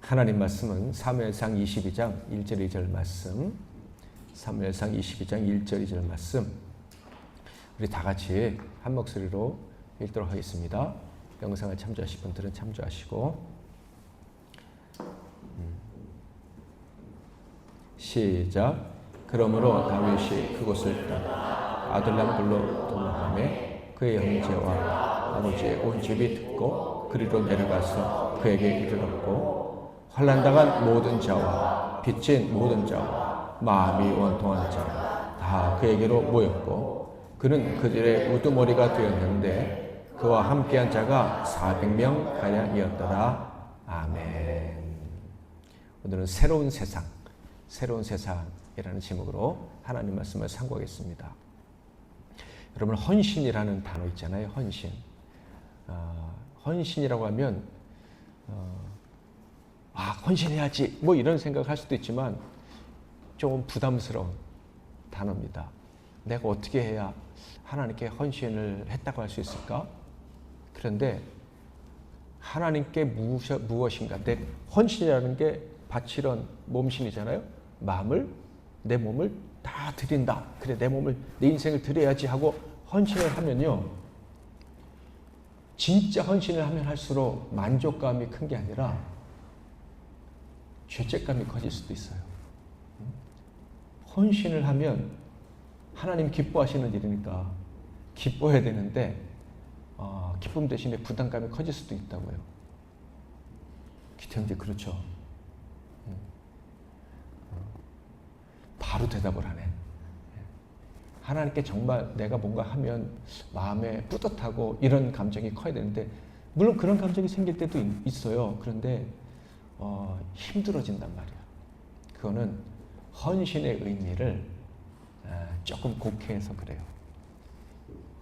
하나님 말씀은 사무엘상 22장 1절 2절 말씀, 사무엘상 22장 1절 2절 말씀, 우리 다 같이 한 목소리로 읽도록 하겠습니다. 영상을 참조하실 분들은 참조하시고, 시작. 그러므로 다윗이 그곳을 떠나 아둘람 굴로 도망하매 그의 형제와 아버지의 온 집이 듣고 그리로 내려가서 그에게 이르렀고, 환난당한 모든 자와 빚진 모든 자와 마음이 원통한 자가 다 그에게로 모였고, 그는 그들의 우두머리가 되었는데 그와 함께한 자가 400명 가량이었더라. 아멘. 오늘은 새로운 세상이라는 제목으로 하나님 말씀을 상고하겠습니다. 여러분, 헌신이라는 단어 있잖아요. 헌신이라고 하면 헌신해야지 뭐 이런 생각을 할 수도 있지만 좀 부담스러운 단어입니다. 내가 어떻게 해야 하나님께 헌신을 했다고 할 수 있을까? 그런데 하나님께 무엇인가, 내 헌신이라는 게 바치런 몸신이잖아요. 내 몸을 다 드린다. 그래, 내 인생을 드려야지 하고 헌신을 하면요, 진짜 헌신을 하면 할수록 만족감이 큰 게 아니라 죄책감이 커질 수도 있어요. 헌신을 하면 하나님 기뻐하시는 일이니까 기뻐해야 되는데 기쁨 대신에 부담감이 커질 수도 있다고요. 기태형제, 그렇죠? 바로 대답을 하네. 하나님께 정말 내가 뭔가 하면 마음에 뿌듯하고 이런 감정이 커야 되는데, 물론 그런 감정이 생길 때도 있어요. 그런데 힘들어진단 말이야. 그거는 헌신의 의미를 조금 곡해해서 그래요.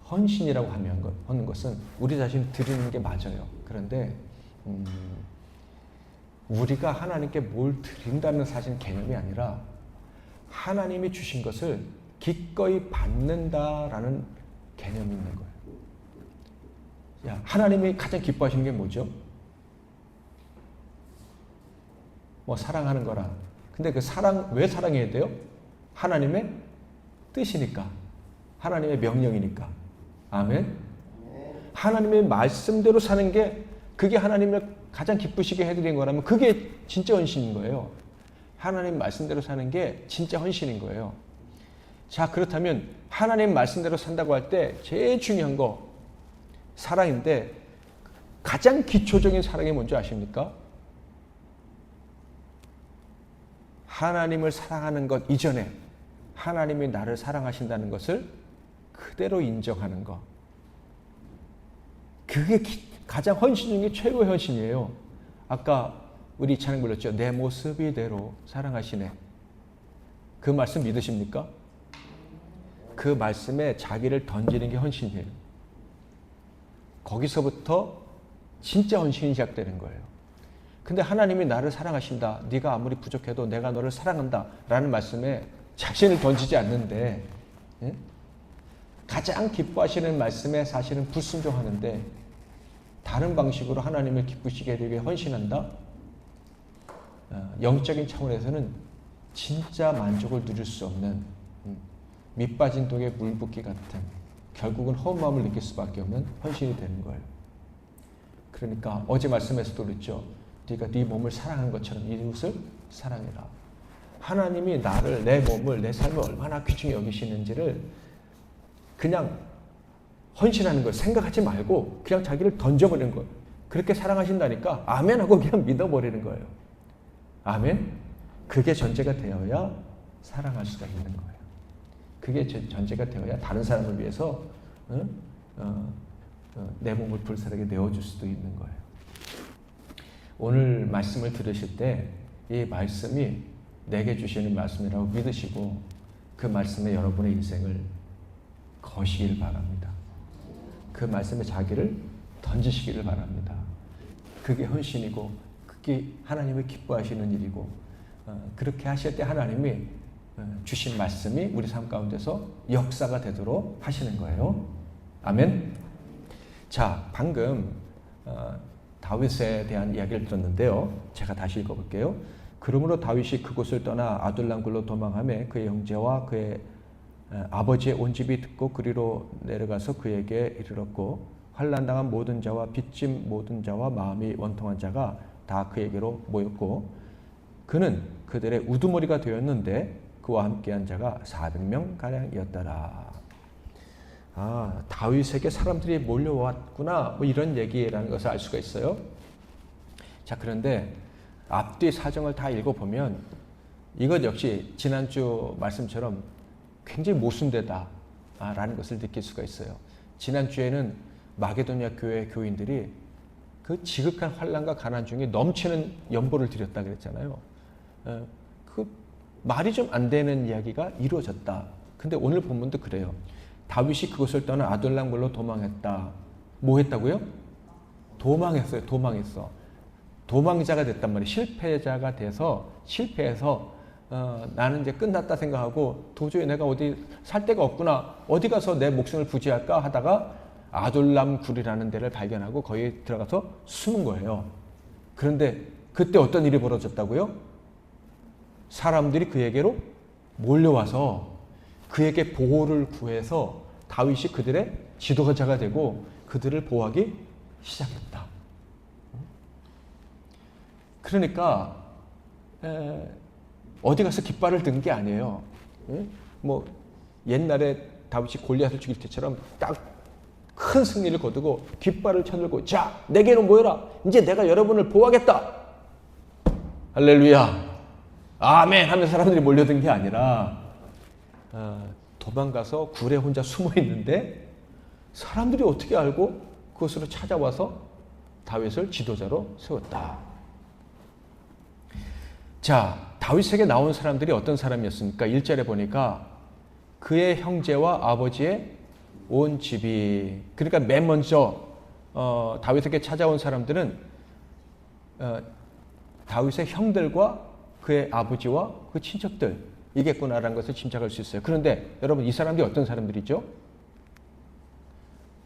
헌신이라고 하는 것은 우리 자신을 드리는 게 맞아요. 그런데 우리가 하나님께 뭘 드린다는 사실 개념이 아니라 하나님이 주신 것을 기꺼이 받는다라는 개념이 있는 거예요. 하나님이 가장 기뻐하시는 게 뭐죠? 사랑하는 거라. 근데 그 사랑, 왜 사랑해야 돼요? 하나님의 뜻이니까. 하나님의 명령이니까. 아멘. 하나님의 말씀대로 사는 게, 그게 하나님을 가장 기쁘시게 해드린 거라면 그게 진짜 헌신인 거예요. 하나님 말씀대로 사는 게 진짜 헌신인 거예요. 자, 그렇다면 하나님 말씀대로 산다고 할 때 제일 중요한 거 사랑인데, 가장 기초적인 사랑이 뭔지 아십니까? 하나님을 사랑하는 것 이전에 하나님이 나를 사랑하신다는 것을 그대로 인정하는 것. 그게 가장 헌신 중에 최고의 헌신이에요. 아까 우리 찬양 불렀죠. 내 모습 이대로 사랑하시네. 그 말씀 믿으십니까? 그 말씀에 자기를 던지는 게 헌신이에요. 거기서부터 진짜 헌신이 시작되는 거예요. 근데 하나님이 나를 사랑하신다, 네가 아무리 부족해도 내가 너를 사랑한다 라는 말씀에 자신을 던지지 않는데, 가장 기뻐하시는 말씀에 사실은 불순종하는데 다른 방식으로 하나님을 기쁘시게 하기 위해 헌신한다? 영적인 차원에서는 진짜 만족을 누릴 수 없는 밑 빠진 독에 물 붓기 같은, 결국은 허운 마음을 느낄 수밖에 없는 헌신이 되는 거예요. 그러니까 어제 말씀에서도 그랬죠. 네가 네 몸을 사랑하는 것처럼 이웃을 사랑해라. 하나님이 나를, 내 몸을, 내 삶을 얼마나 귀중히 여기시는지를 그냥 헌신하는 걸 생각하지 말고 그냥 자기를 던져버리는 거예요. 그렇게 사랑하신다니까 아멘 하고 그냥 믿어버리는 거예요. 아멘? 그게 전제가 되어야 사랑할 수가 있는 거예요. 그게 전제가 되어야 다른 사람을 위해서 내 몸을 불살하게 내어줄 수도 있는 거예요. 오늘 말씀을 들으실 때 이 말씀이 내게 주시는 말씀이라고 믿으시고 그 말씀에 여러분의 인생을 거시길 바랍니다. 그 말씀에 자기를 던지시기를 바랍니다. 그게 헌신이고 그게 하나님을 기뻐하시는 일이고, 그렇게 하실 때 하나님이 주신 말씀이 우리 삶 가운데서 역사가 되도록 하시는 거예요. 아멘. 자, 방금 다윗에 대한 이야기를 들었는데요. 제가 다시 읽어볼게요. 그러므로 다윗이 그곳을 떠나 아둘람 굴로 도망하며 그의 형제와 그의 아버지의 온 집이 듣고 그리로 내려가서 그에게 이르렀고 환난당한 모든 자와 빚진 모든 자와 마음이 원통한 자가 다 그에게로 모였고 그는 그들의 우두머리가 되었는데 그와 함께한 자가 400명 가량이었더라. 아, 다윗에게 사람들이 몰려왔구나, 뭐 이런 얘기라는 것을 알 수가 있어요. 자, 그런데 앞뒤 사정을 다 읽어보면 이것 역시 지난주 말씀처럼 굉장히 모순되다라는 것을 느낄 수가 있어요. 지난주에는 마게도냐 교회 교인들이 그 지극한 환난과 가난 중에 넘치는 연보를 드렸다 그랬잖아요. 그 말이 좀 안 되는 이야기가 이루어졌다. 근데 오늘 본문도 그래요. 다윗이 그곳을 떠나 아둘람 굴로 도망했다. 뭐 했다고요? 도망했어요. 도망했어. 도망자가 됐단 말이에요. 실패자가 돼서 실패해서 나는 이제 끝났다 생각하고 도저히 내가 어디 살 데가 없구나. 어디 가서 내 목숨을 부지할까 하다가 아둘람 굴이라는 데를 발견하고 거기에 들어가서 숨은 거예요. 그런데 그때 어떤 일이 벌어졌다고요? 사람들이 그에게로 몰려와서 그에게 보호를 구해서 다윗이 그들의 지도자가 되고 그들을 보호하기 시작했다. 그러니까 어디 가서 깃발을 든 게 아니에요. 뭐 옛날에 다윗이 골리앗을 죽일 때처럼 딱 큰 승리를 거두고 깃발을 쳐들고 자 내게로 모여라. 이제 내가 여러분을 보호하겠다. 할렐루야. 아멘 하면서 사람들이 몰려든 게 아니라 도망가서 굴에 혼자 숨어 있는데 사람들이 어떻게 알고 그곳으로 찾아와서 다윗을 지도자로 세웠다. 자, 다윗에게 나온 사람들이 어떤 사람이었습니까? 1절에 보니까 그의 형제와 아버지의 온 집이, 그러니까 맨 먼저 다윗에게 찾아온 사람들은 다윗의 형들과 그의 아버지와 그 친척들 이겠구나라는 것을 짐작할 수 있어요. 그런데 여러분 이 사람들이 어떤 사람들이죠?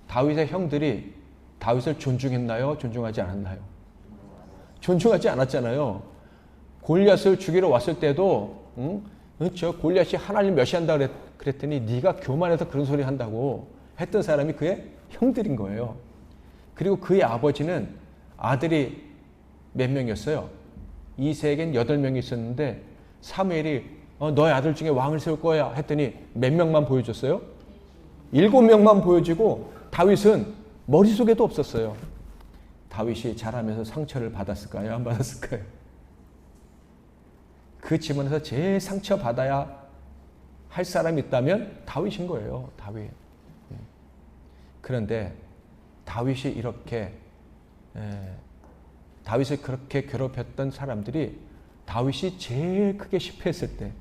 다윗의 형들이 다윗을 존중했나요? 존중하지 않았나요? 존중하지 않았잖아요. 골리앗을 죽이러 왔을 때도 저 골리앗이 하나님 멸시한다 그랬더니 네가 교만해서 그런 소리 한다고 했던 사람이 그의 형들인 거예요. 그리고 그의 아버지는 아들이 몇 명이었어요? 이세에겐 8명이 있었는데 사무엘이 너의 아들 중에 왕을 세울 거야 했더니 몇 명만 보여줬어요? 7명만 보여주고 다윗은 머릿속에도 없었어요. 다윗이 자라면서 상처를 받았을까요? 안 받았을까요? 그 집안에서 제일 상처받아야 할 사람이 있다면 다윗인 거예요. 다윗. 그런데 다윗이 이렇게 다윗을 그렇게 괴롭혔던 사람들이 다윗이 제일 크게 실패했을 때,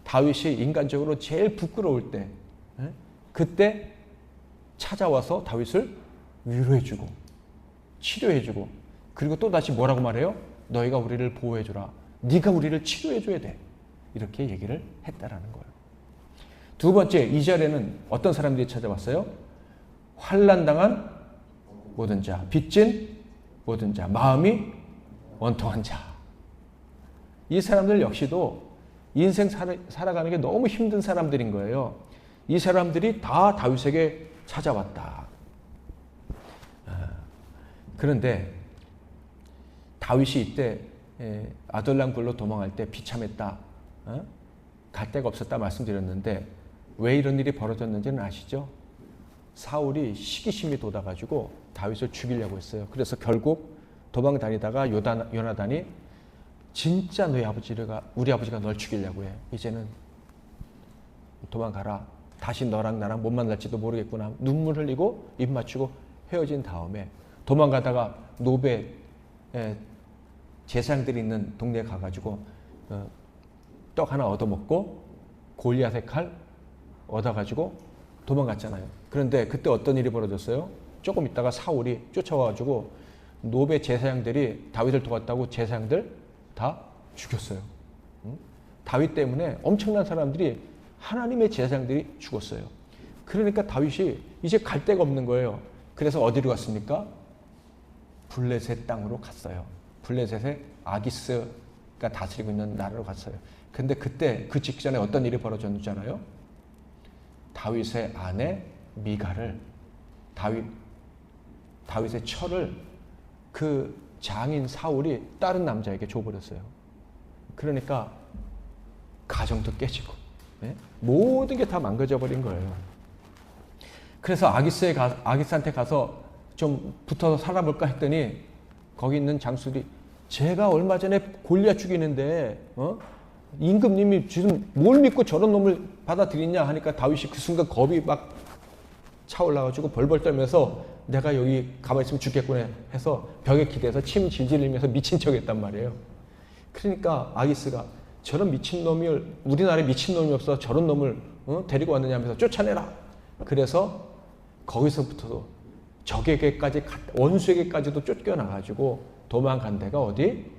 다윗이 인간적으로 제일 부끄러울 때, 그때 찾아와서 다윗을 위로해주고 치료해주고 그리고 또 다시 뭐라고 말해요? 너희가 우리를 보호해주라. 네가 우리를 치료해줘야 돼. 이렇게 얘기를 했다라는 거예요. 두 번째 2절에는 어떤 사람들이 찾아왔어요? 환난당한 모든 자, 빚진 모든 자, 마음이 원통한 자. 이 사람들 역시도 인생 살아가는 게 너무 힘든 사람들인 거예요. 이 사람들이 다 다윗에게 찾아왔다. 그런데 다윗이 이때 아둘람 굴로 도망할 때 비참했다. 갈 데가 없었다 말씀드렸는데 왜 이런 일이 벌어졌는지는 아시죠? 사울이 시기심이 돋아가지고 다윗을 죽이려고 했어요. 그래서 결국 도망 다니다가 요나단이 진짜 우리 아버지가 널 죽이려고 해. 이제는 도망가라. 다시 너랑 나랑 못 만날지도 모르겠구나. 눈물 흘리고 입 맞추고 헤어진 다음에 도망가다가 노베 제사장들이 있는 동네에 가가지고 떡 하나 얻어먹고 골리앗의 칼 얻어가지고 도망갔잖아요. 그런데 그때 어떤 일이 벌어졌어요? 조금 있다가 사울이 쫓아와가지고 노베 제사장들이 다윗을 도왔다고 제사장들 다 죽였어요. 다윗 때문에 엄청난 사람들이 하나님의 제사장들이 죽었어요. 그러니까 다윗이 이제 갈 데가 없는 거예요. 그래서 어디로 갔습니까? 블레셋 땅으로 갔어요. 블레셋의 아기스가 다스리고 있는 나라로 갔어요. 근데 그때 그 직전에 어떤 일이 벌어졌는지 알아요? 다윗의 아내 미갈을 다윗의 처를 그 장인 사울이 다른 남자에게 줘버렸어요. 그러니까 가정도 깨지고 모든 게 다 망가져 버린 거예요. 그래서 아기스한테 가서 좀 붙어서 살아볼까 했더니 거기 있는 장수들이 제가 얼마 전에 골리앗 죽이는데 임금님이 지금 뭘 믿고 저런 놈을 받아들이냐 하니까 다윗이 그 순간 겁이 막 차올라가지고 벌벌 떨면서 내가 여기 가만히 있으면 죽겠구나 해서 벽에 기대서 침 질질 흘리면서 미친 척 했단 말이에요. 그러니까 아기스가 저런 미친놈을 우리나라에 미친놈이 없어 저런 놈을 데리고 왔느냐 하면서 쫓아내라. 그래서 거기서부터도 적에게까지 원수에게까지도 쫓겨나가지고 도망간 데가 어디?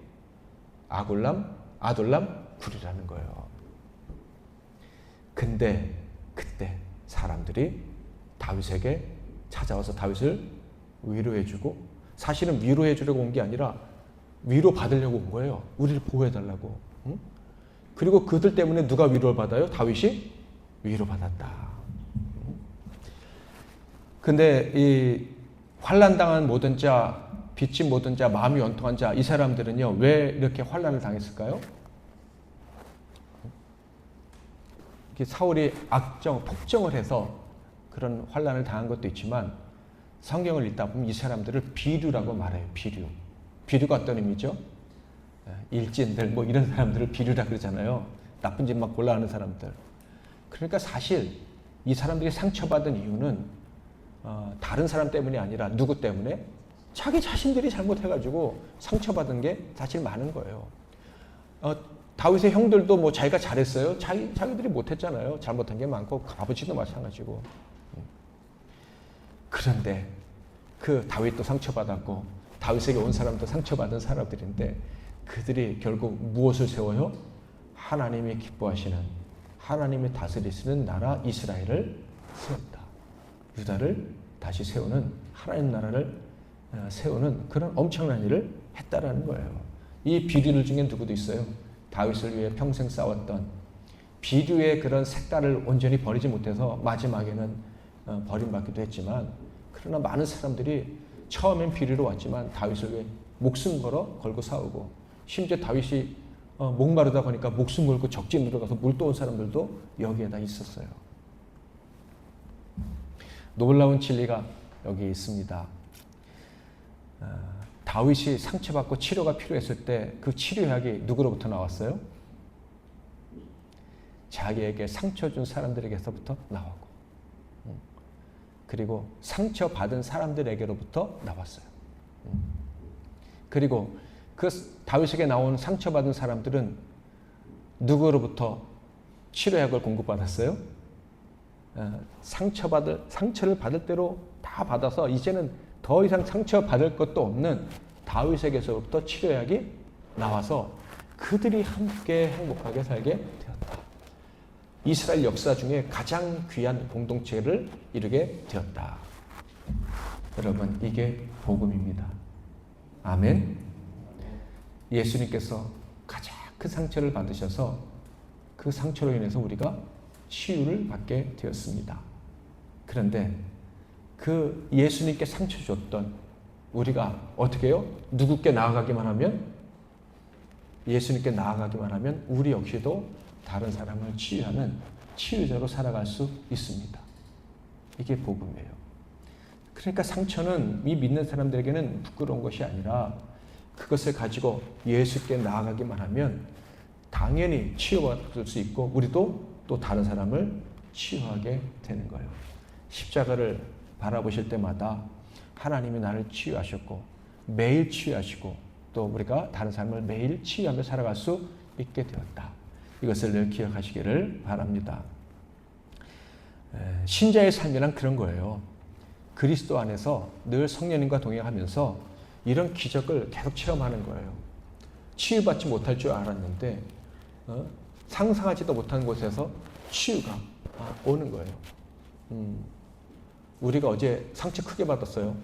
아둘람 굴이라는 거예요. 근데 그때 사람들이 다윗에게 찾아와서 다윗을 위로해주고 사실은 위로해주려고 온 게 아니라 위로받으려고 온 거예요. 우리를 보호해달라고. 그리고 그들 때문에 누가 위로를 받아요? 다윗이 위로받았다. 근데 이 환난당한 모든 자, 빚진 모든 자, 마음이 원통한 자, 이 사람들은요, 왜 이렇게 환난을 당했을까요? 이렇게 사울이 폭정을 해서 그런 환난을 당한 것도 있지만 성경을 읽다 보면 이 사람들을 비류라고 말해요. 비류가 어떤 의미죠? 일진들 뭐 이런 사람들을 비류라 그러잖아요. 나쁜 짓만 골라하는 사람들. 그러니까 사실 이 사람들이 상처받은 이유는 다른 사람 때문이 아니라 누구 때문에? 자기 자신들이 잘못해가지고 상처받은 게 사실 많은 거예요. 다윗의 형들도 뭐 자기가 잘했어요? 자기들이 못했잖아요. 잘못한 게 많고 아버지도 마찬가지고. 그런데 그 다윗도 상처받았고 다윗에게 온 사람도 상처받은 사람들인데 그들이 결국 무엇을 세워요? 하나님이 기뻐하시는 하나님이 다스리시는 나라 이스라엘을 세웠다. 유다를 다시 세우는 하나님 나라를 세우는 그런 엄청난 일을 했다라는 거예요. 이 비류들 중에 누구도 있어요. 다윗을 위해 평생 싸웠던 비류의 그런 색깔을 온전히 버리지 못해서 마지막에는 버림받기도 했지만 그러나 많은 사람들이 처음엔 비류로 왔지만 다윗을 위해 목숨 걸고 싸우고 심지어 다윗이 목마르다 보니까 목숨 걸고 적지 들어가서 물 떠온 사람들도 여기에다 있었어요. 놀라운 진리가 여기 있습니다. 다윗이 상처받고 치료가 필요했을 때 그 치료약이 누구로부터 나왔어요? 자기에게 상처 준 사람들에게서부터 나오고 그리고 상처받은 사람들에게로부터 나왔어요. 그리고 그 다윗에게 나온 상처받은 사람들은 누구로부터 치료약을 공급받았어요? 상처를 받을 대로 다 받아서 이제는 더 이상 상처받을 것도 없는 다윗에게서부터 치료약이 나와서 그들이 함께 행복하게 살게 되었다. 이스라엘 역사 중에 가장 귀한 공동체를 이루게 되었다. 여러분, 이게 복음입니다. 아멘. 예수님께서 가장 큰 상처를 받으셔서 그 상처로 인해서 우리가 치유를 받게 되었습니다. 그런데 그 예수님께 상처 줬던 우리가 어떻게 해요? 누구께 나아가기만 하면 예수님께 나아가기만 하면 우리 역시도 다른 사람을 치유하는 치유자로 살아갈 수 있습니다. 이게 복음이에요. 그러니까 상처는 이 믿는 사람들에게는 부끄러운 것이 아니라 그것을 가지고 예수께 나아가기만 하면 당연히 치유받을 수 있고 우리도 또 다른 사람을 치유하게 되는 거예요. 십자가를 바라보실 때마다 하나님이 나를 치유하셨고 매일 치유하시고 또 우리가 다른 사람을 매일 치유하며 살아갈 수 있게 되었다. 이것을 늘 기억하시기를 바랍니다. 신자의 삶이란 그런 거예요. 그리스도 안에서 늘 성령님과 동행하면서 이런 기적을 계속 체험하는 거예요. 치유받지 못할 줄 알았는데 상상하지도 못한 곳에서 치유가 오는 거예요. 우리가 어제 상처 크게 받았어요.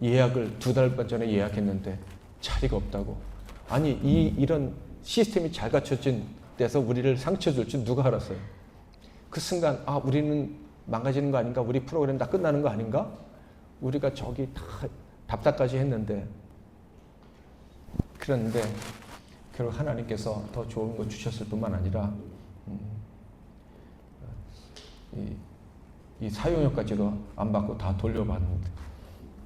예약을 2달 전에 예약했는데 자리가 없다고. 아니 이런 시스템이 잘 갖춰진 데서 우리를 상처 줄 줄 누가 알았어요? 그 순간 우리는 망가지는 거 아닌가? 우리 프로그램 다 끝나는 거 아닌가? 우리가 저기 다 답답까지 했는데, 그런데 결국 하나님께서 더 좋은 거 주셨을 뿐만 아니라 이 사용료까지도 안 받고 다 돌려받는데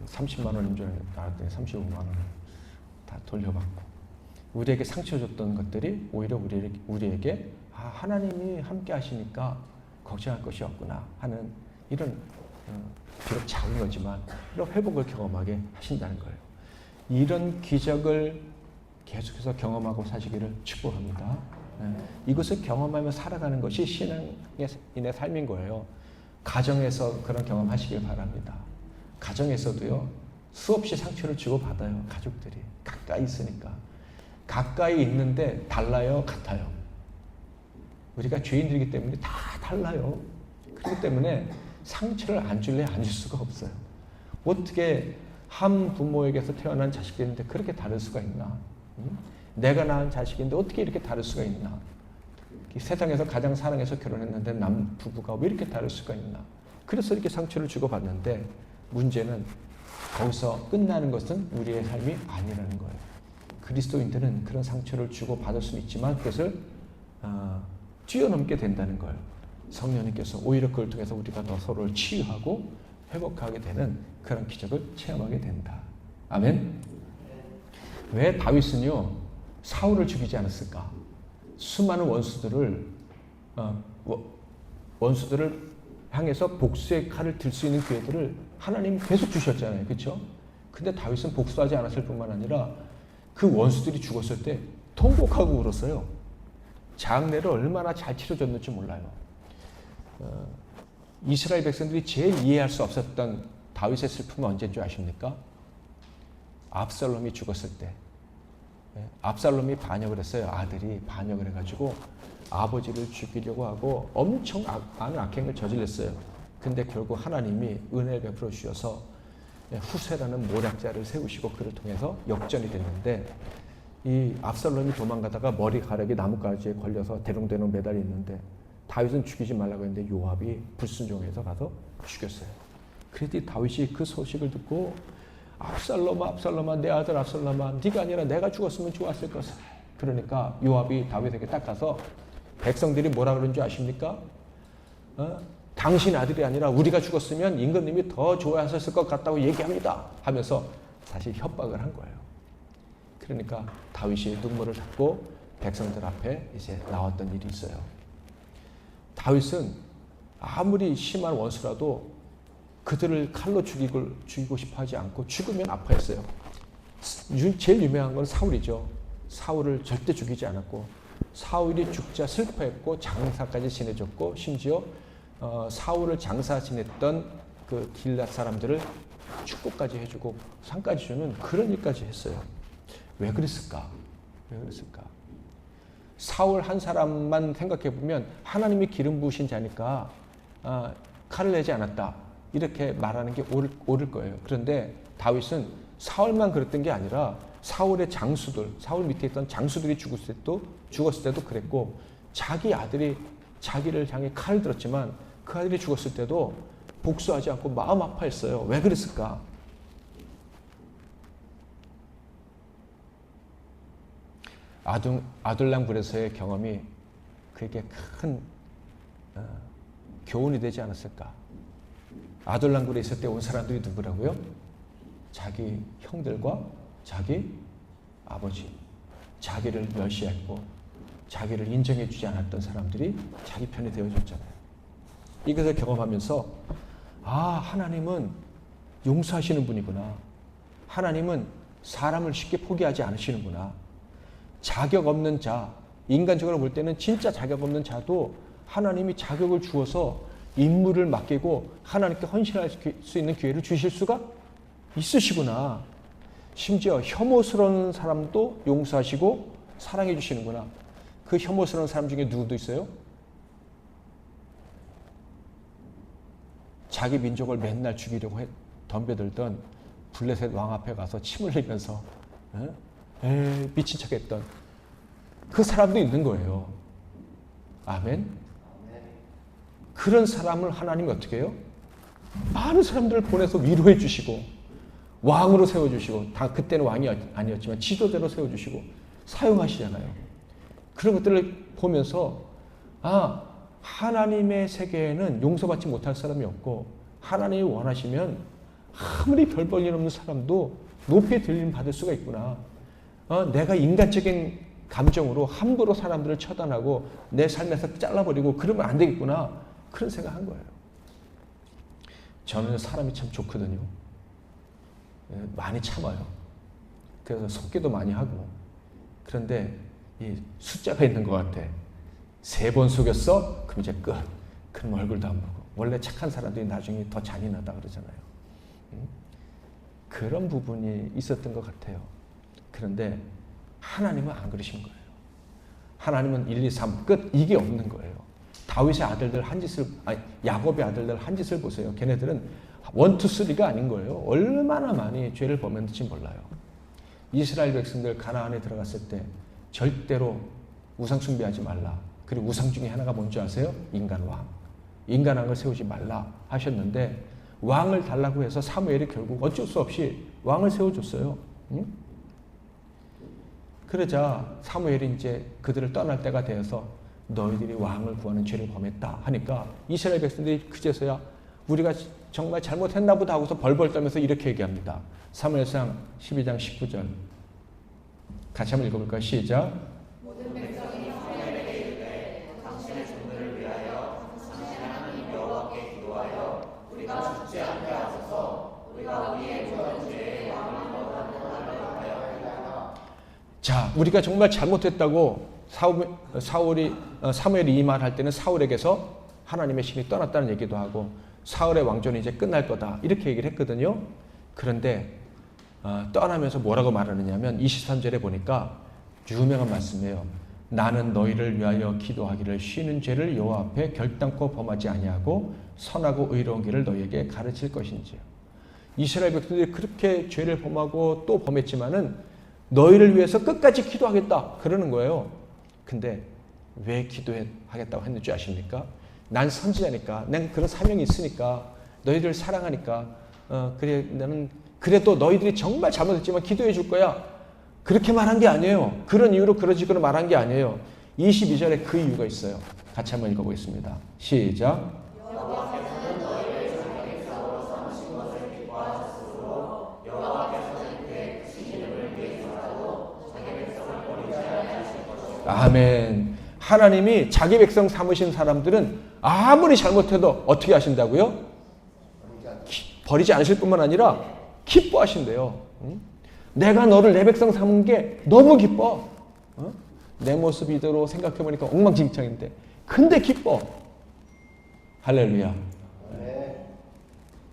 30만 원인 줄 알았더니 35만 원을 다 돌려받고, 우리에게 상처 줬던 것들이 오히려 우리에게 하나님이 함께 하시니까 걱정할 것이 없구나 하는 이런 비록 작은 거지만 이런 회복을 경험하게 하신다는 거예요. 이런 기적을 계속해서 경험하고 사시기를 축복합니다. 이것을 경험하며 살아가는 것이 신앙인의 삶인 거예요. 가정에서 그런 경험하시길 바랍니다. 가정에서도요, 수없이 상처를 주고받아요. 가족들이 가까이 있으니까. 가까이 있는데 달라요, 같아요? 우리가 죄인들이기 때문에 다 달라요. 그렇기 때문에 상처를 안 줄래 안 줄 수가 없어요. 어떻게 한 부모에게서 태어난 자식들인데 그렇게 다를 수가 있나? 내가 낳은 자식인데 어떻게 이렇게 다를 수가 있나? 세상에서 가장 사랑해서 결혼했는데 남 부부가 왜 이렇게 다를 수가 있나? 그래서 이렇게 상처를 주고받는데, 문제는 거기서 끝나는 것은 우리의 삶이 아니라는 거예요. 그리스도인들은 그런 상처를 주고받을 수는 있지만 그것을 뛰어넘게 된다는 거예요. 성령님께서 오히려 그걸 통해서 우리가 더 서로를 치유하고 회복하게 되는 그런 기적을 체험하게 된다. 아멘. 왜 다윗은요 사울을 죽이지 않았을까? 수많은 원수들을 향해서 복수의 칼을 들 수 있는 기회들을 하나님 계속 주셨잖아요. 그렇죠? 근데 다윗은 복수하지 않았을 뿐만 아니라 그 원수들이 죽었을 때 통곡하고 울었어요. 장례를 얼마나 잘 치러줬는지 몰라요. 이스라엘 백성들이 제일 이해할 수 없었던 다윗의 슬픔은 언제인 줄 아십니까? 압살롬이 죽었을 때. 압살롬이 반역을 했어요. 아들이 반역을 해가지고 아버지를 죽이려고 하고 엄청 많은 악행을 저질렀어요. 근데 결국 하나님이 은혜를 베풀어 주셔서 후세라는 모략자를 세우시고 그를 통해서 역전이 됐는데, 이 압살롬이 도망가다가 머리카락이 나뭇가지에 걸려서 대롱대롱 매달려 있는데 다윗은 죽이지 말라고 했는데 요압이 불순종해서 가서 죽였어요. 그랬더니 다윗이 그 소식을 듣고 압살롬아 내 아들 압살롬아, 네가 아니라 내가 죽었으면 좋았을 것을. 그러니까 요압이 다윗에게 딱 가서, 백성들이 뭐라 그러는 줄 아십니까? 당신 아들이 아니라 우리가 죽었으면 임금님이 더 좋아하셨을 것 같다고 얘기합니다 하면서 사실 협박을 한 거예요. 그러니까 다윗이 눈물을 닦고 백성들 앞에 이제 나왔던 일이 있어요. 다윗은 아무리 심한 원수라도 그들을 칼로 죽이고 싶어 하지 않고 죽으면 아파했어요. 제일 유명한 건 사울이죠. 사울을 절대 죽이지 않았고, 사울이 죽자 슬퍼했고 장사까지 지내줬고, 심지어 사울을 장사 지냈던 그 길앗 사람들을 축복까지 해주고 상까지 주는 그런 일까지 했어요. 왜 그랬을까? 사울 한 사람만 생각해 보면 하나님이 기름 부으신 자니까 칼을 내지 않았다 이렇게 말하는 게 옳을 거예요. 그런데 다윗은 사울만 그랬던 게 아니라 사울의 장수들, 사울 밑에 있던 장수들이 죽었을 때도 그랬고, 자기 아들이 자기를 향해 칼을 들었지만 그 아들이 죽었을 때도 복수하지 않고 마음 아파했어요. 왜 그랬을까? 아둘람 굴에서의 경험이 그에게 큰 교훈이 되지 않았을까? 아둘람 굴에 있을 때 온 사람들이 누구라고요? 자기 형들과 자기 아버지, 자기를 멸시했고 자기를 인정해주지 않았던 사람들이 자기 편이 되어줬잖아요. 이것을 경험하면서 하나님은 용서하시는 분이구나. 하나님은 사람을 쉽게 포기하지 않으시는구나. 자격 없는 자, 인간적으로 볼 때는 진짜 자격 없는 자도 하나님이 자격을 주어서 임무를 맡기고 하나님께 헌신할 수 있는 기회를 주실 수가 있으시구나. 심지어 혐오스러운 사람도 용서하시고 사랑해 주시는구나. 그 혐오스러운 사람 중에 누구도 있어요? 자기 민족을 맨날 죽이려고 덤벼들던 블레셋 왕 앞에 가서 침 흘리면서 미친 척했던 그 사람도 있는 거예요. 아멘. 그런 사람을 하나님이 어떻게 해요? 많은 사람들을 보내서 위로해 주시고 왕으로 세워주시고, 다 그때는 왕이 아니었지만 지도자로 세워주시고 사용하시잖아요. 그런 것들을 보면서 하나님의 세계에는 용서받지 못할 사람이 없고, 하나님이 원하시면 아무리 별 볼 일 없는 사람도 높이 들림 받을 수가 있구나. 내가 인간적인 감정으로 함부로 사람들을 처단하고 내 삶에서 잘라버리고 그러면 안 되겠구나. 그런 생각한 거예요. 저는 사람이 참 좋거든요. 많이 참아요. 그래서 속기도 많이 하고. 그런데 이 숫자가 있는 것 같아. 3번 속였어? 그럼 이제 끝. 그럼 얼굴도 안 보고. 원래 착한 사람들이 나중에 더 잔인하다 그러잖아요. 그런 부분이 있었던 것 같아요. 그런데 하나님은 안 그러신 거예요. 하나님은 1, 2, 3 끝, 이게 없는 거예요. 다윗의 아들들 한 짓을, 야곱의 아들들 한 짓을 보세요. 걔네들은 1, 2, 3가 아닌 거예요. 얼마나 많이 죄를 범했는지 몰라요. 이스라엘 백성들 가나안에 들어갔을 때 절대로 우상 숭배하지 말라. 그리고 우상 중에 하나가 뭔지 아세요? 인간왕. 인간왕을 세우지 말라 하셨는데, 왕을 달라고 해서 사무엘이 결국 어쩔 수 없이 왕을 세워줬어요. 그러자 사무엘이 이제 그들을 떠날 때가 되어서 너희들이 왕을 구하는 죄를 범했다 하니까 이스라엘 백성들이 그제서야 우리가 정말 잘못했나 보다 하고서 벌벌 떨면서 이렇게 얘기합니다. 사무엘상 12장 19절 같이 한번 읽어볼까요? 시작. 모든 백성이 사무엘에게 이르되 당신의 종들을 위하여 당신의 하나님 여호와께 기도하여 우리가 죽지 않게 하소서. 우리가 우리의 모든 죄에 왕을 거하는 하려 하였나이다. 자, 우리가 정말 잘못했다고 사무엘이 이 말 할 때는 사울에게서 하나님의 신이 떠났다는 얘기도 하고 사울의 왕조는 이제 끝날 거다 이렇게 얘기를 했거든요. 그런데 떠나면서 뭐라고 말하느냐면 23절에 보니까 유명한 말씀이에요. 나는 너희를 위하여 기도하기를 쉬는 죄를 여호와 앞에 결단코 범하지 아니하고 선하고 의로운 길을 너희에게 가르칠 것인지요. 이스라엘 백성들이 그렇게 죄를 범하고 또 범했지만은 너희를 위해서 끝까지 기도하겠다 그러는 거예요. 근데 왜 기도하겠다고 했는 줄 아십니까? 난 선지자니까, 난 그런 사명이 있으니까, 너희들 사랑하니까, 그래 나는 그래도 너희들이 정말 잘못했지만 기도해 줄 거야. 그렇게 말한 게 아니에요. 그런 이유로 그러지그러 말한 게 아니에요. 22절에 그 이유가 있어요. 같이 한번 읽어보겠습니다. 시작. 여호와께서는 너희를 자기 백성으로 삼으신 것을 기뻐하셨으므로 여호와께서는 그의 크신 이름을 위해서라도 자기 백성을 버리지 아니하실 것이요. 아멘. 하나님이 자기 백성 삼으신 사람들은 아무리 잘못해도 어떻게 하신다고요? 버리지 않으실 뿐만 아니라 기뻐하신대요. 내가 너를 내 백성 삼은 게 너무 기뻐. 내 모습 이대로 생각해보니까 엉망진창인데 근데 기뻐. 할렐루야.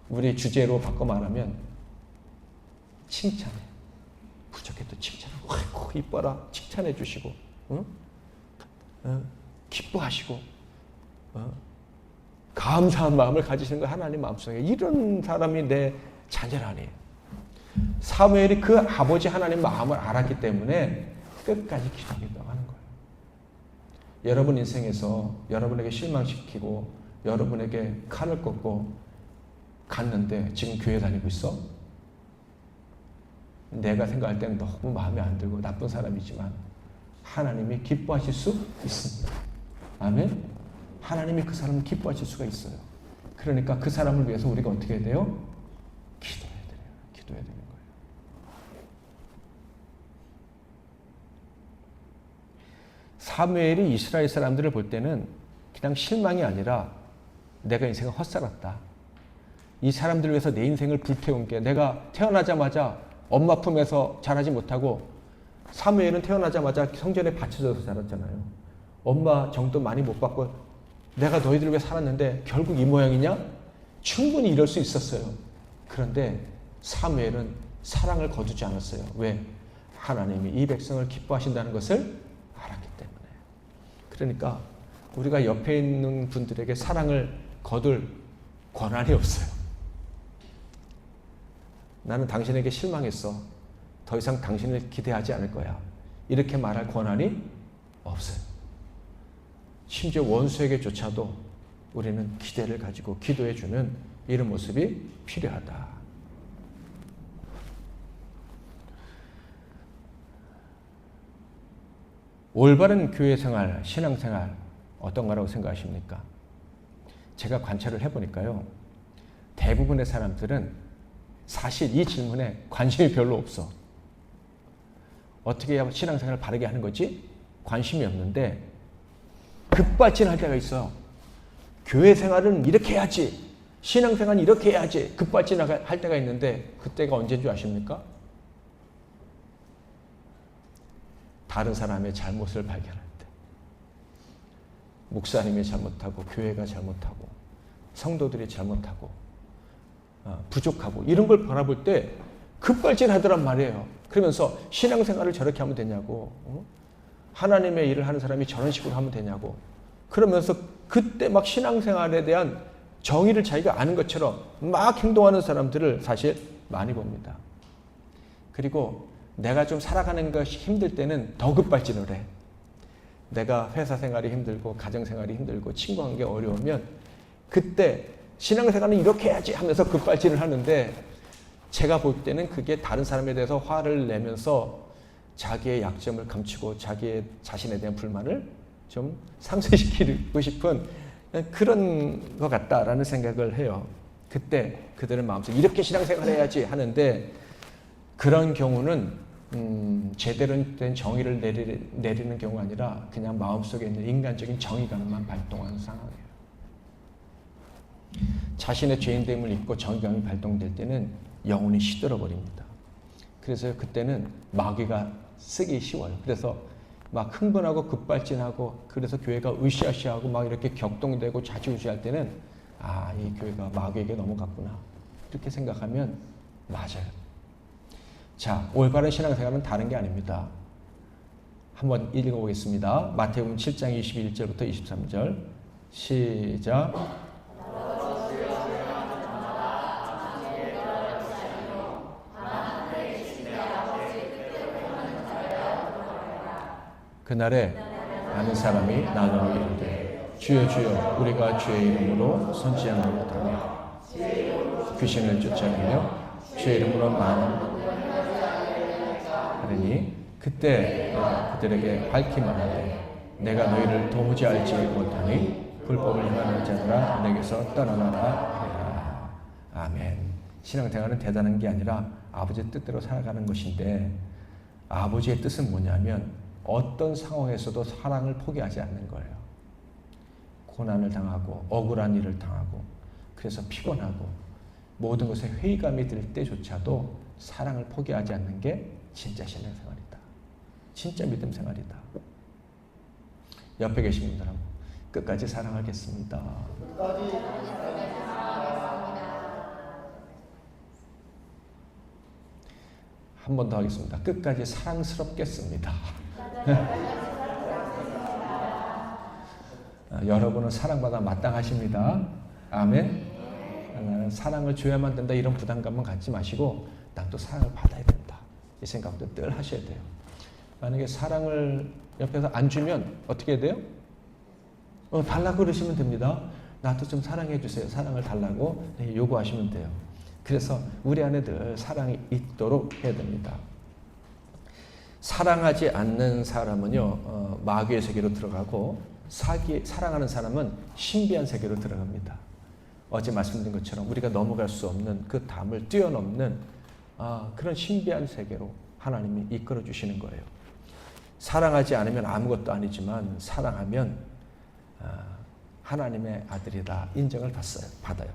우리 주제로 바꿔 말하면 칭찬해. 부족해도 칭찬하고 아이고 이뻐라 칭찬해 주시고 기뻐하시고 감사한 마음을 가지시는 거 하나님 마음속에. 이런 사람이 내 자녀라니. 사무엘이 그 아버지 하나님 마음을 알았기 때문에 끝까지 기도하기도 하는 거예요. 여러분 인생에서 여러분에게 실망시키고 여러분에게 칼을 꽂고 갔는데 지금 교회 다니고 있어? 내가 생각할 때는 너무 마음에 안 들고 나쁜 사람이지만 하나님이 기뻐하실 수 있습니다. 아멘? 하나님이 그 사람을 기뻐하실 수가 있어요. 그러니까 그 사람을 위해서 우리가 어떻게 해야 돼요? 기도해야 되는 거예요. 사무엘이 이스라엘 사람들을 볼 때는 그냥 실망이 아니라 내가 인생을 헛살았다. 이 사람들을 위해서 내 인생을 불태운 게, 내가 태어나자마자 엄마 품에서 자라지 못하고, 사무엘은 태어나자마자 성전에 받쳐져서 자랐잖아요. 엄마 정도 많이 못 받고 내가 너희들을 위해 살았는데 결국 이 모양이냐? 충분히 이럴 수 있었어요. 그런데 사무엘은 사랑을 거두지 않았어요. 왜? 하나님이 이 백성을 기뻐하신다는 것을 알았기 때문에. 그러니까 우리가 옆에 있는 분들에게 사랑을 거둘 권한이 없어요. 나는 당신에게 실망했어. 더 이상 당신을 기대하지 않을 거야. 이렇게 말할 권한이 없어요. 심지어 원수에게조차도 우리는 기대를 가지고 기도해주는 이런 모습이 필요하다. 올바른 교회 생활, 신앙 생활 어떤 거라고 생각하십니까? 제가 관찰을 해보니까요. 대부분의 사람들은 사실 이 질문에 관심이 별로 없어. 어떻게 해야 신앙생활을 바르게 하는 거지? 관심이 없는데 급발진할 때가 있어. 교회 생활은 이렇게 해야지. 신앙생활은 이렇게 해야지. 급발진할 때가 있는데 그때가 언제인 줄 아십니까? 다른 사람의 잘못을 발견할 때. 목사님이 잘못하고 교회가 잘못하고 성도들이 잘못하고 부족하고 이런 걸 바라볼 때 급발진하더란 말이에요. 그러면서 신앙생활을 저렇게 하면 되냐고, 하나님의 일을 하는 사람이 저런 식으로 하면 되냐고, 그러면서 그때 막 신앙생활에 대한 정의를 자기가 아는 것처럼 막 행동하는 사람들을 사실 많이 봅니다. 그리고 내가 좀 살아가는 것이 힘들 때는 더 급발진을 해. 내가 회사 생활이 힘들고 가정 생활이 힘들고 친구 관계 어려우면 그때 신앙생활은 이렇게 해야지 하면서 급발진을 하는데, 제가 볼 때는 그게 다른 사람에 대해서 화를 내면서 자기의 약점을 감추고 자기의 자신에 대한 불만을 좀 상쇄시키고 싶은 그런 것 같다라는 생각을 해요. 그때 그들은 마음속에 이렇게 신앙생활 해야지 하는데, 그런 경우는 제대로 된 정의를 내리는 경우가 아니라 그냥 마음속에 있는 인간적인 정의감만 발동하는 상황이에요. 자신의 죄인됨을 잊고 정의감이 발동될 때는 영혼이 시들어버립니다. 그래서 그때는 마귀가 쓰기 쉬워요. 그래서 막 흥분하고 급발진하고, 그래서 교회가 으쌰으쌰하고 막 이렇게 격동되고 좌지우지할 때는 이 교회가 마귀에게 넘어갔구나, 이렇게 생각하면 맞아요. 자, 올바른 신앙생활은 다른 게 아닙니다. 한번 읽어보겠습니다. 마태복음 7장 21절부터 23절 시작. 그날에 많은 사람이 나더러 이르되 주여 주여 우리가 주의 이름으로 선지자를 못하며 귀신을 쫓아내며 주의 이름으로 많은 하느니 그때 내가 그들에게 밝히 말하되 내가 너희를 도무지 알지 못하니 불법을 행하는 자들아 내게서 떠나가라 하리라. 아멘. 신앙생활은 대단한 게 아니라 아버지의 뜻대로 살아가는 것인데, 아버지의 뜻은 뭐냐면 어떤 상황에서도 사랑을 포기하지 않는 거예요. 고난을 당하고 억울한 일을 당하고 그래서 피곤하고 모든 것에 회의감이 들 때조차도 사랑을 포기하지 않는 게 진짜 신앙생활이다. 진짜 믿음 생활이다. 옆에 계신 분들하고 끝까지 사랑하겠습니다. 한 번 더 하겠습니다. 끝까지 사랑스럽겠습니다. 여러분은 사랑받아 마땅하십니다. 아멘. 나는 사랑을 줘야만 된다 이런 부담감은 갖지 마시고 난 또 사랑을 받아야 된다 이 생각도 늘 하셔야 돼요. 만약에 사랑을 옆에서 안 주면 어떻게 해야 돼요? 달라고 그러시면 됩니다. 나도 좀 사랑해 주세요. 사랑을 달라고 요구하시면 돼요. 그래서 우리 안에 늘 사랑이 있도록 해야 됩니다. 사랑하지 않는 사람은요, 마귀의 세계로 들어가고 사랑하는 사람은 신비한 세계로 들어갑니다. 어제 말씀드린 것처럼 우리가 넘어갈 수 없는 그 담을 뛰어넘는 그런 신비한 세계로 하나님이 이끌어 주시는 거예요. 사랑하지 않으면 아무것도 아니지만 사랑하면 하나님의 아들이다 인정을 받아요.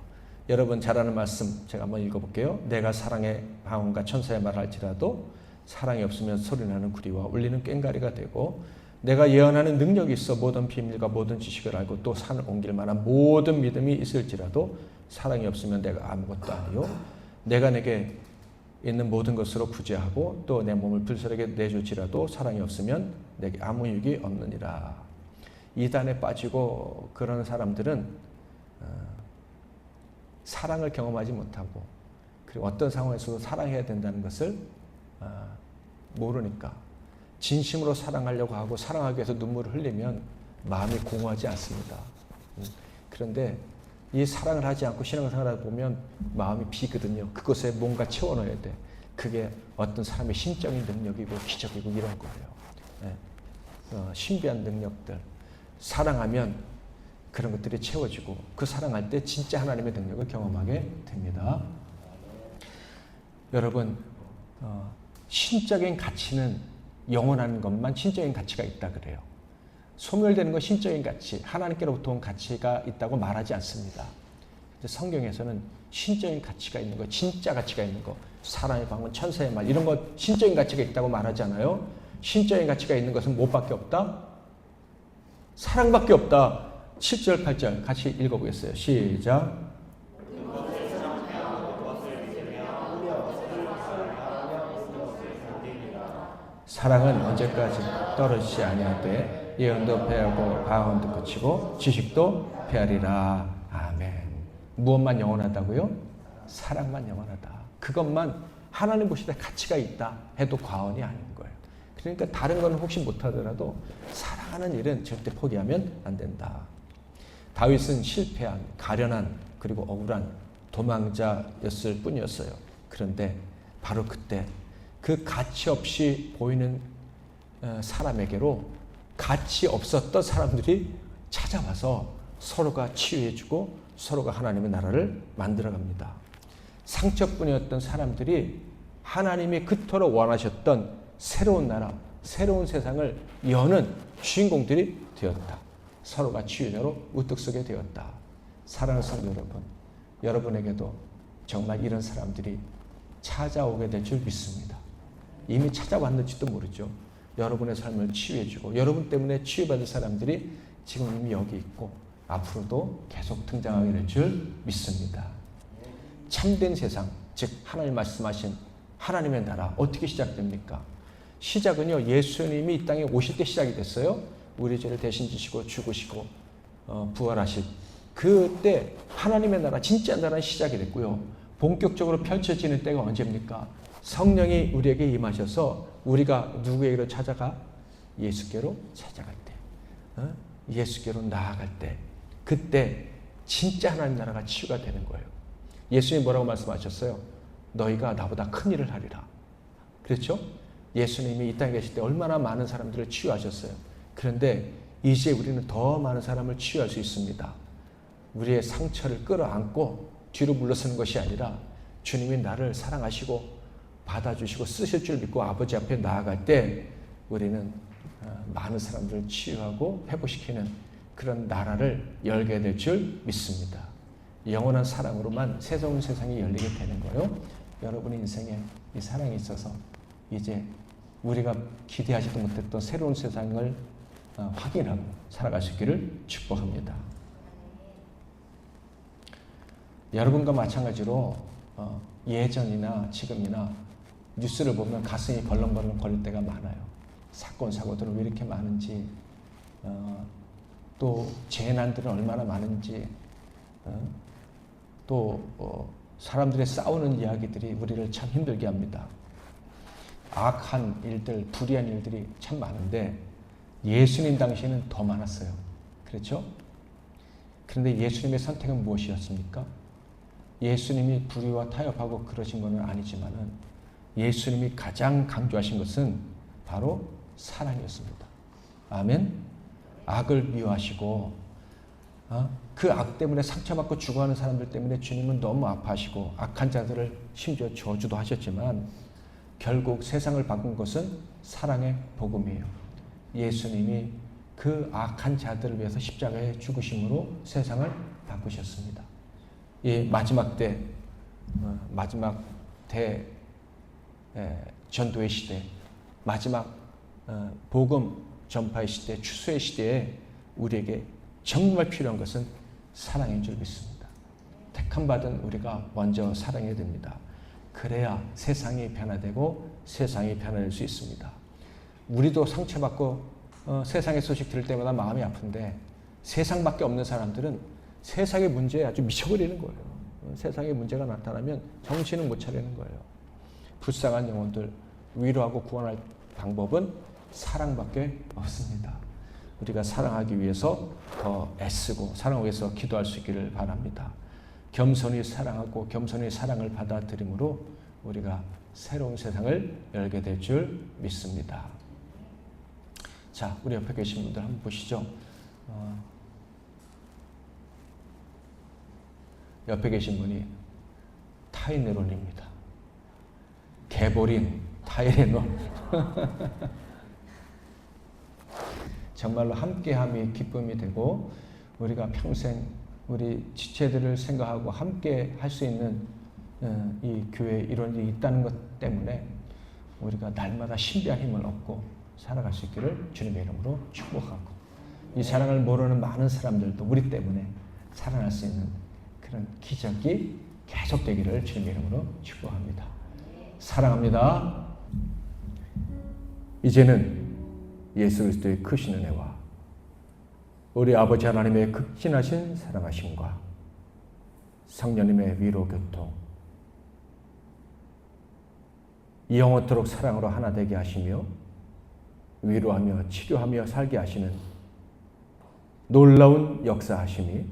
여러분 잘 아는 말씀 제가 한번 읽어볼게요. 내가 사랑의 방언과 천사의 말을 할지라도 사랑이 없으면 소리나는 구리와 울리는 꽹과리가 되고, 내가 예언하는 능력이 있어 모든 비밀과 모든 지식을 알고 또 산을 옮길 만한 모든 믿음이 있을지라도 사랑이 없으면 내가 아무것도 아니요 내가 내게 있는 모든 것으로 구제하고 또 내 몸을 불살에게 내줄지라도 사랑이 없으면 내게 아무 유익이 없느니라. 이단에 빠지고 그런 사람들은 사랑을 경험하지 못하고 그리고 어떤 상황에서도 사랑해야 된다는 것을 모르니까 진심으로 사랑하려고 하고 사랑하기 위해서 눈물을 흘리면 마음이 공허하지 않습니다. 그런데 이 사랑을 하지 않고 신앙생활을 하다 보면 마음이 비거든요. 그것에 뭔가 채워넣어야 돼. 그게 어떤 사람의 신적인 능력이고 기적이고 이런 거예요. 신비한 능력들. 사랑하면 그런 것들이 채워지고 그 사랑할 때 진짜 하나님의 능력을 경험하게 됩니다. 여러분, 신적인 가치는 영원한 것만 신적인 가치가 있다 그래요. 소멸되는 건 신적인 가치, 하나님께로부터 온 가치가 있다고 말하지 않습니다. 성경에서는 신적인 가치가 있는 거, 진짜 가치가 있는 거, 사람의 방언, 천사의 말 이런 거 신적인 가치가 있다고 말하잖아요. 신적인 가치가 있는 것은 뭐밖에 없다? 사랑밖에 없다. 7절, 8절 같이 읽어보겠어요. 시작. 사랑은 언제까지 떨어지지 아니하되 예언도 패하고 방언도 그치고 지식도 패하리라. 아멘. 무엇만 영원하다고요? 사랑만 영원하다. 그것만 하나님 보실 때 가치가 있다 해도 과언이 아닌 거예요. 그러니까 다른 건 혹시 못하더라도 사랑하는 일은 절대 포기하면 안 된다. 다윗은 실패한, 가련한, 그리고 억울한 도망자였을 뿐이었어요. 그런데 바로 그때 그 가치 없이 보이는 사람에게로 가치 없었던 사람들이 찾아와서 서로가 치유해주고 서로가 하나님의 나라를 만들어갑니다. 상처뿐이었던 사람들이 하나님이 그토록 원하셨던 새로운 나라, 새로운 세상을 여는 주인공들이 되었다. 서로가 치유자로 우뚝 서게 되었다. 사랑하는 성도 여러분, 여러분에게도 정말 이런 사람들이 찾아오게 될 줄 믿습니다. 이미 찾아왔는지도 모르죠. 여러분의 삶을 치유해주고 여러분 때문에 치유받은 사람들이 지금 이미 여기 있고 앞으로도 계속 등장하게 될 줄 믿습니다. 참된 세상, 즉 하나님 말씀하신 하나님의 나라 어떻게 시작됩니까? 시작은요, 예수님이 이 땅에 오실 때 시작이 됐어요. 우리 죄를 대신 지시고 죽으시고 부활하실 그때 하나님의 나라, 진짜 나라는 시작이 됐고요. 본격적으로 펼쳐지는 때가 언제입니까? 성령이 우리에게 임하셔서 우리가 누구에게로 찾아가? 예수께로 찾아갈 때, 예수께로 나아갈 때, 그때 진짜 하나님 나라가 치유가 되는 거예요. 예수님이 뭐라고 말씀하셨어요? 너희가 나보다 큰 일을 하리라. 그렇죠? 예수님이 이 땅에 계실 때 얼마나 많은 사람들을 치유하셨어요. 그런데 이제 우리는 더 많은 사람을 치유할 수 있습니다. 우리의 상처를 끌어안고 뒤로 물러서는 것이 아니라 주님이 나를 사랑하시고 받아주시고 쓰실 줄 믿고 아버지 앞에 나아갈 때 우리는 많은 사람들을 치유하고 회복시키는 그런 나라를 열게 될 줄 믿습니다. 영원한 사랑으로만 새로운 세상이 열리게 되는 거예요. 여러분의 인생에 이 사랑이 있어서 이제 우리가 기대하지도 못했던 새로운 세상을 확인하고 살아가시기를 축복합니다. 여러분과 마찬가지로 예전이나 지금이나 뉴스를 보면 가슴이 벌렁벌렁 거릴 때가 많아요. 사건, 사고들은 왜 이렇게 많은지, 또 재난들은 얼마나 많은지, 또 사람들의 싸우는 이야기들이 우리를 참 힘들게 합니다. 악한 일들, 불의한 일들이 참 많은데 예수님 당시에는 더 많았어요. 그렇죠? 그런데 예수님의 선택은 무엇이었습니까? 예수님이 불의와 타협하고 그러신 것은 아니지만은 예수님이 가장 강조하신 것은 바로 사랑이었습니다. 아멘? 악을 미워하시고 그 악 때문에 상처받고 죽어가는 사람들 때문에 주님은 너무 아파하시고 악한 자들을 심지어 저주도 하셨지만 결국 세상을 바꾼 것은 사랑의 복음이에요. 예수님이 그 악한 자들을 위해서 십자가에 죽으심으로 세상을 바꾸셨습니다. 이 마지막 때, 마지막 전도의 시대, 마지막 복음 전파의 시대, 추수의 시대에 우리에게 정말 필요한 것은 사랑인 줄 믿습니다. 택함받은 우리가 먼저 사랑해야 됩니다. 그래야 세상이 변화되고 세상이 변화될 수 있습니다. 우리도 상처받고 세상의 소식 들을 때마다 마음이 아픈데 세상밖에 없는 사람들은 세상의 문제에 아주 미쳐버리는 거예요. 세상에 문제가 나타나면 정신을 못 차리는 거예요. 불쌍한 영혼들 위로하고 구원할 방법은 사랑밖에 없습니다. 우리가 사랑하기 위해서 더 애쓰고 사랑하기 위해서 기도할 수 있기를 바랍니다. 겸손히 사랑하고 겸손히 사랑을 받아들임으로 우리가 새로운 세상을 열게 될 줄 믿습니다. 자, 우리 옆에 계신 분들 한번 보시죠. 옆에 계신 분이 타이네론입니다. 개보린 타이네론. 정말로 함께함이 기쁨이 되고 우리가 평생 우리 지체들을 생각하고 함께 할 수 있는 이 교회 이런 일이 있다는 것 때문에 우리가 날마다 신비한 힘을 얻고 살아갈 수 있기를 주님의 이름으로 축복하고 이 사랑을 모르는 많은 사람들도 우리 때문에 살아날 수 있는 그런 기적이 계속되기를 주님의 이름으로 축복합니다. 사랑합니다. 이제는 예수 그리스도의 크신 은혜와 우리 아버지 하나님의 극진하신 사랑하심과 성령님의 위로 교통 영원토록 사랑으로 하나 되게 하시며 위로하며 치료하며 살게 하시는 놀라운 역사하심이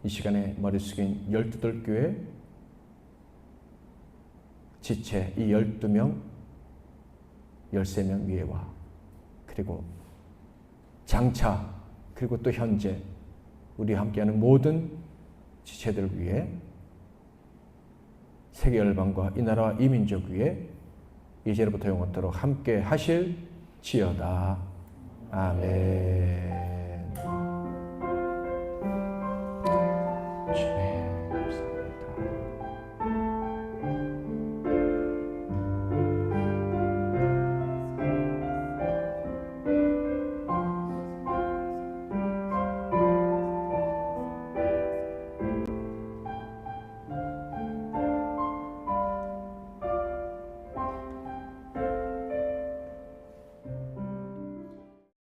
이 시간에 머리 숙인 12돌교회 지체 이 12명 13명 위에와 그리고 장차 그리고 또 현재 우리 함께하는 모든 지체들 위해 세계 열방과 이 나라와 이 민족 위에 이제로부터 영원토록 함께 하실지어다. 아멘. 주님.